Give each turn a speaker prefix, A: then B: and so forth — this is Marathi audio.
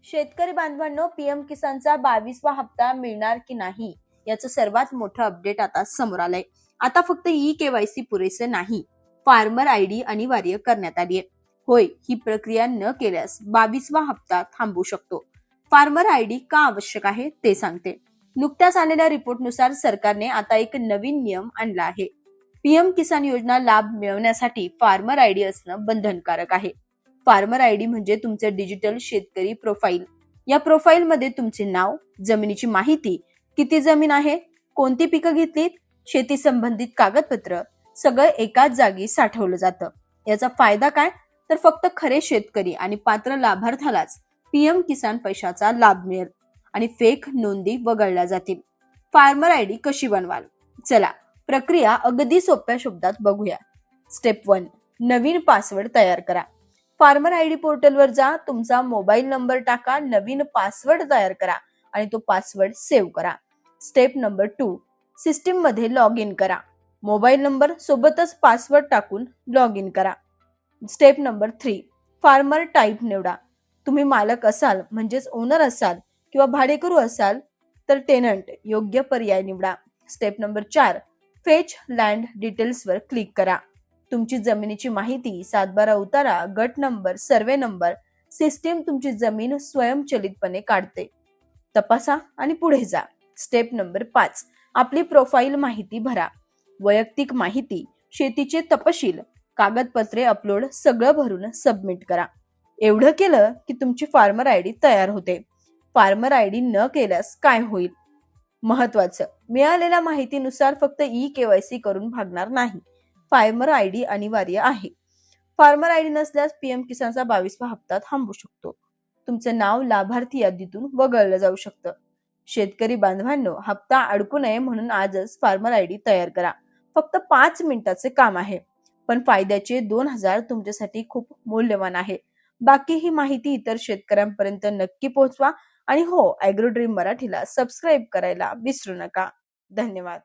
A: शेतकरी बांधवांनो, पीएम किसानचा 22वा हप्ता मिळणार की नाही याचं सर्वात मोठं अपडेट आता समोर आलंय. आता फक्त केवायसी पुरेसे नाही, फार्मर आयडी अनिवार्य करण्यात आली आहे. होय, ही प्रक्रिया न केल्यास 22वा हप्ता थांबू शकतो. फार्मर आयडी का आवश्यक आहे ते सांगते. नुकत्याच आलेल्या रिपोर्टनुसार सरकारने आता एक नवीन नियम आणला आहे. पीएम किसान योजना लाभ मिळवण्यासाठी फार्मर आयडी असणं बंधनकारक आहे. फार्मर आयडी म्हणजे तुमचे डिजिटल शेतकरी प्रोफाईल. या प्रोफाईल मध्ये तुमचे नाव, जमिनीची माहिती, किती जमीन आहे, कोणती पिकं घेतलीत, शेती संबंधित कागदपत्र सगळं एकाच जागी साठवलं जातं. याचा फायदा काय, तर फक्त खरे शेतकरी आणि पात्र लाभार्थ्यालाच पीएम किसान पैशाचा लाभ मिळेल आणि फेक नोंदी वगळल्या जातील. फार्मर आयडी कशी बनवाल? चला, प्रक्रिया अगदी सोप्या शब्दात बघूया. स्टेप 1, नवीन पासवर्ड तयार करा. फार्मर आयडी पोर्टलवर जा, तुमचा मोबाईल नंबर टाका, नवीन पासवर्ड तयार करा आणि तो पासवर्ड सेव्ह करा. स्टेप नंबर 2, सिस्टीम मध्ये लॉग इन करा. मोबाईल नंबर सोबतच पासवर्ड टाकून लॉग इन करा. स्टेप नंबर 3, फार्मर टाईप निवडा. तुम्ही मालक असाल म्हणजेच ओनर असाल किंवा भाडेकरू असाल तर टेनंट योग्य पर्याय निवडा. Step number 4, fetch land details वर क्लिक करा. तुमची जमिनीची माहिती, सातबारा उतारा, गट नंबर, सर्वे नंबर, सिस्टीम तुमची जमीन स्वयंचलितपणे काढते. तपासा आणि पुढे जा. स्टेप नंबर 5, आपली प्रोफाईल माहिती भरा. वैयक्तिक माहिती, शेतीचे तपशील, कागदपत्रे अपलोड सगळं भरून सबमिट करा. एवढं केलं की तुमची फार्मर आयडी तयार होते. फार्मर आयडी न केल्यास काय होईल? महत्वाचं, मिळालेल्या माहितीनुसार फक्त केवायसी करून भागणार नाही. फार्मर आयडी अनिवार्य आहे. फार्मर आयडी नसल्यास पीएम किसानचा 22वा हप्ता थांबू शकतो. तुमचे नाव लाभार्थी यादीतून वगळलं जाऊ शकतं. शेतकरी बांधवांनो, हप्ता अडकू नये म्हणून आजच फार्मर आयडी तयार करा. फक्त 5 मिनिटाचे काम आहे, पण फायद्याचे 2000 तुमच्यासाठी खूप मौल्यवान आहे. बाकी ही माहिती इतर शेतकऱ्यांपर्यंत नक्की पोहोचवा आणि हो, ॲग्रो ड्रीम मराठीला सबस्क्राईब करायला विसरू नका. धन्यवाद.